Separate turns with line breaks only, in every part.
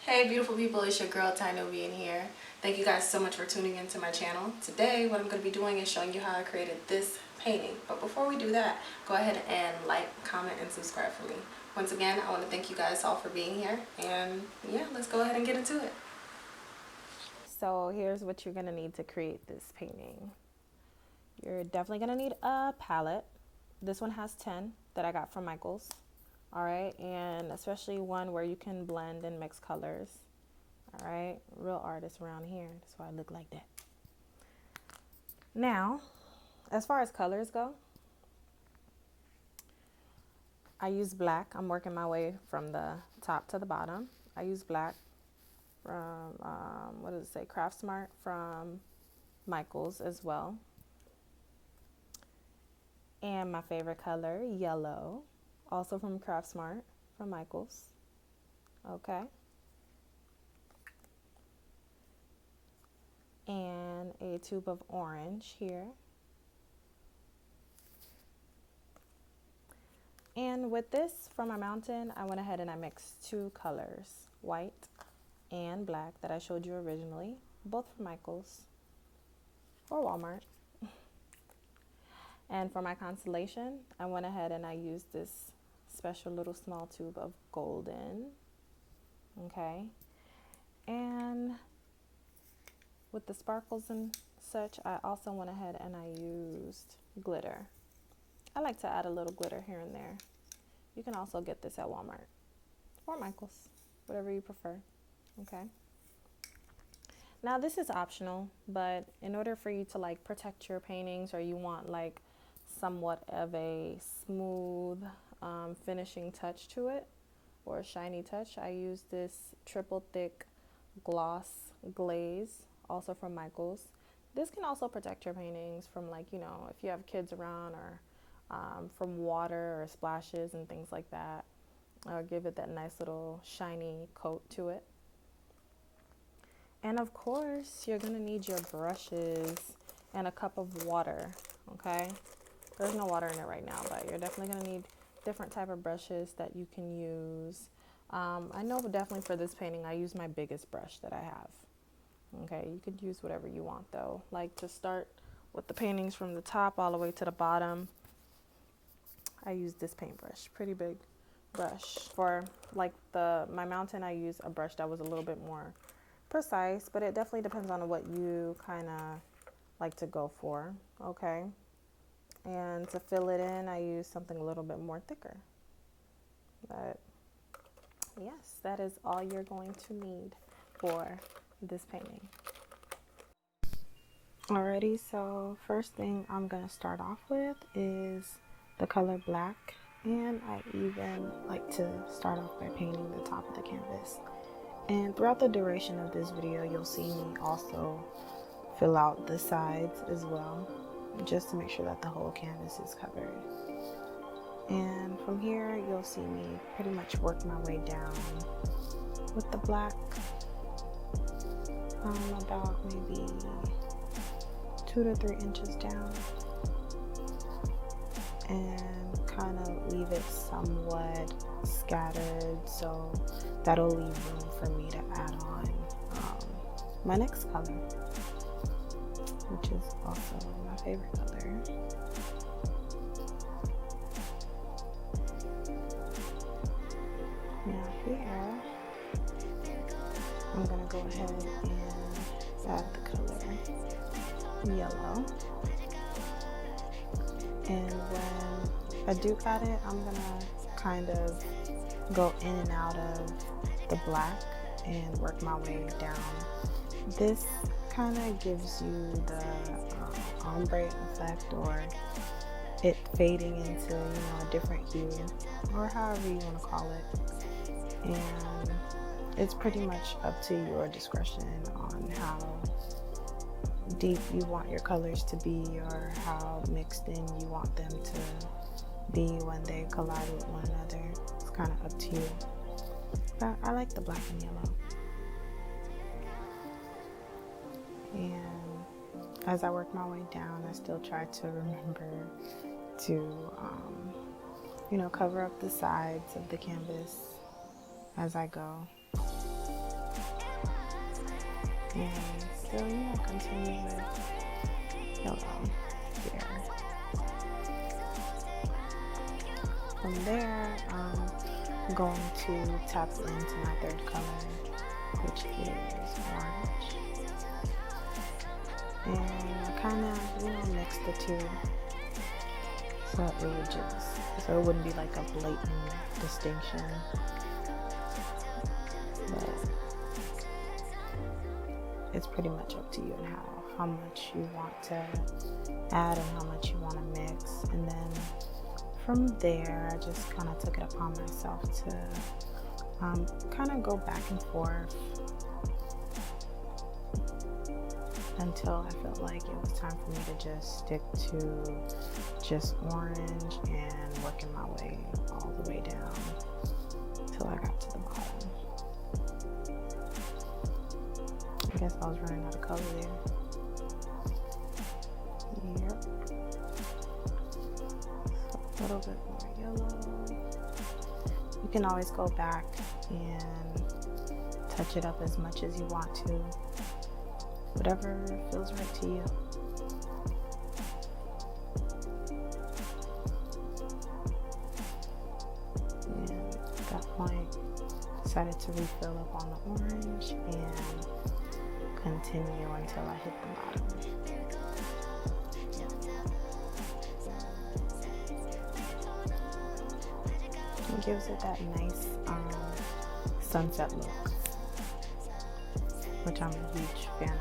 Hey beautiful people, it's your girl Tynovian here. Thank you guys so much for tuning into my channel. Today what I'm going to be doing is showing you how I created this painting. But before we do that, go ahead and like, comment, and subscribe for me. Once again, I want to thank you guys all for being here. And yeah, let's go ahead and get into it. So here's what you're going to need to create this painting. You're definitely going to need a palette. This one has 10 that I got from Michael's. All right, and especially one where you can blend and mix colors. All right, real artist around here. That's why I look like that. Now, as far as colors go, I use black. I'm working my way from the top to the bottom. I use black from, what does it say? Craft Smart from Michael's as well. And my favorite color, yellow, also from Craft Smart from Michael's. Okay. And a tube of orange here. And with this, for my mountain, I went ahead and I mixed two colors, white and black, that I showed you originally, both from Michael's or Walmart. And for my constellation, I went ahead and I used this special little small tube of golden. Okay. And with the sparkles and such, I also went ahead and I used glitter. I like to add a little glitter here and there. You can also get this at Walmart or Michael's, whatever you prefer. Okay. Now this is optional, but in order for you to like protect your paintings, or you want like somewhat of a smooth finishing touch to it, or a shiny touch, I use this triple thick gloss glaze, also from Michael's. This can also protect your paintings from, like, you know, if you have kids around, or from water or splashes and things like that, or give it that nice little shiny coat to it. And of course, you're gonna need your brushes and a cup of water. Okay, there's no water in it right now, but you're definitely gonna need different type of brushes that you can use. I know definitely for this painting I use my biggest brush that I have. Okay, you could use whatever you want though. Like, to start with the paintings from the top all the way to the bottom, I use this paintbrush, pretty big brush. For like my mountain, I use a brush that was a little bit more precise, but it definitely depends on what you kind of like to go for. Okay. And to fill it in, I use something a little bit more thicker. But yes, that is all you're going to need for this painting. Alrighty, so first thing I'm going to start off with is the color black. And I even like to start off by painting the top of the canvas. And throughout the duration of this video, you'll see me also fill out the sides as well, just to make sure that the whole canvas is covered. And from here, you'll see me pretty much work my way down with the black, about maybe 2 to 3 inches down, and kind of leave it somewhat scattered, so that'll leave room for me to add on my next color, which is also my favorite color. Now here, I'm gonna go ahead and add the color yellow. And when I do add it, I'm gonna kind of go in and out of the black and work my way down. This kind of gives you the ombre effect, or it fading into, you know, a different hue, or however you want to call it. And it's pretty much up to your discretion on how deep you want your colors to be, or how mixed in you want them to be when they collide with one another. It's kind of up to you. But I like the black and yellow. And as I work my way down, I still try to remember to, you know, cover up the sides of the canvas as I go. And so yeah, continue with yellow here. From there, I'm going to tap into my third color, which is orange. And I kind of, mix the two, so it wouldn't be like a blatant distinction. But it's pretty much up to you and how much you want to add and how much you want to mix. And then from there, I just kind of took it upon myself to kind of go back and forth until I felt like it was time for me to just stick to just orange and working my way all the way down till I got to the bottom. I guess I was running out of color there. Yep. So a little bit more yellow. You can always go back and touch it up as much as you want to. Whatever feels right to you. And at that point, decided to refill up on the orange and continue until I hit the bottom. It gives it that nice sunset look, which I'm a huge fan of.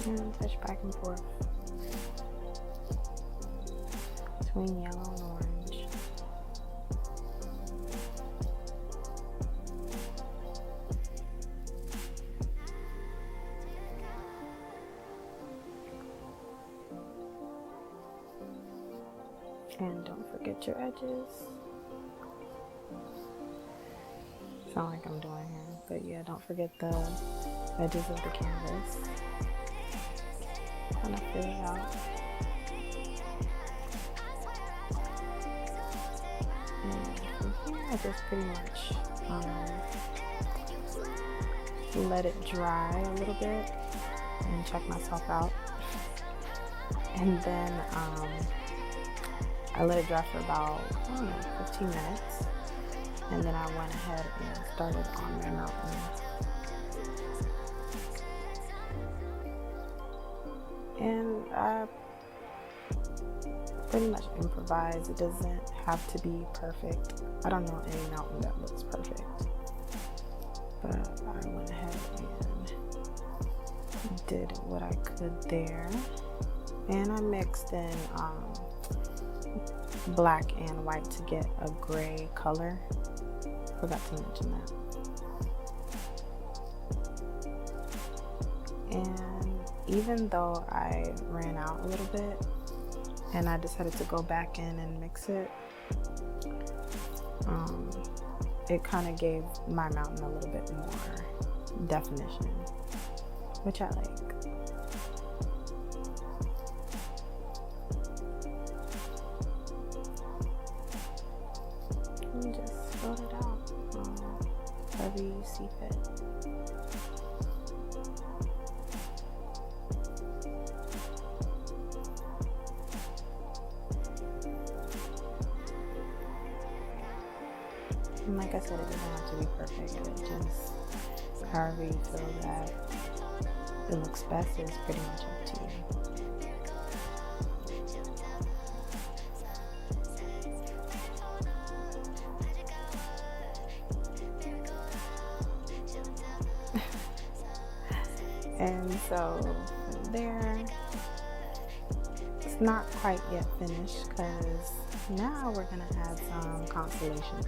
And touch back and forth between yellow and orange. And don't forget your edges. Sound like I'm doing here, but yeah, don't forget the edges of the canvas. Kind of fill it out. And from here, I just pretty much let it dry a little bit and check myself out. And then I let it dry for about, 15 minutes. And then I went ahead and started on my mountain. And I pretty much improvise. It doesn't have to be perfect. I don't know any mountain that looks perfect. But I went ahead and did what I could there. And I mixed in black and white to get a gray color. Forgot to mention that. And even though I ran out a little bit and I decided to go back in and mix it, it kind of gave my mountain a little bit more definition, which I like. And just fill it out however you see fit. And like I said, it doesn't have to be perfect. It just, however you feel that it looks best is pretty much up to you. And so from there, it's not quite yet finished because now we're going to add some constellation.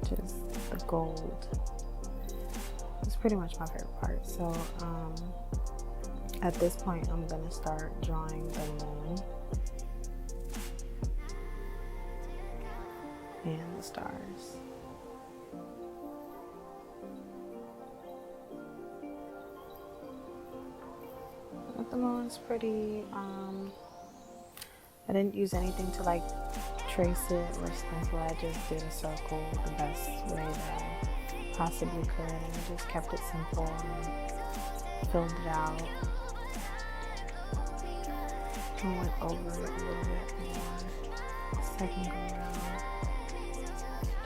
Just the gold. It's pretty much my favorite part. So at this point, I'm going to start drawing the moon. the stars. But the moon's pretty, I didn't use anything to like trace it or stencil. I just did a circle the best way that I possibly could, and just kept it simple and filled it out. I went over it a little bit more second go around,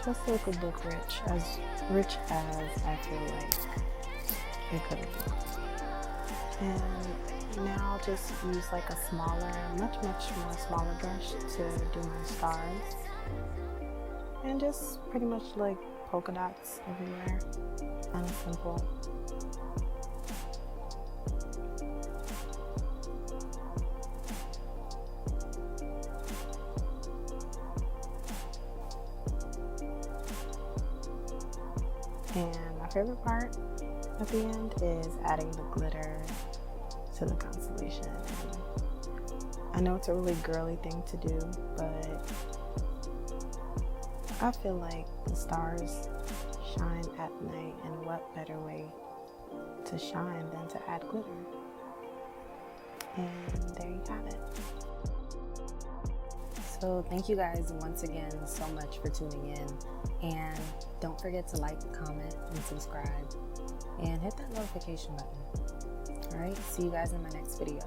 just so it could look rich as I feel like it could have been. And now I'll just use like a smaller, much more smaller brush to do my stars, and just pretty much like polka dots everywhere, kind of simple. And my favorite part at the end is adding the glitter to the constellation. And I know it's a really girly thing to do, but I feel like the stars shine at night, and what better way to shine than to add glitter? And there you have it. So thank you guys once again so much for tuning in, and don't forget to like, comment, and subscribe, and hit that notification button. Alright, see you guys in my next video.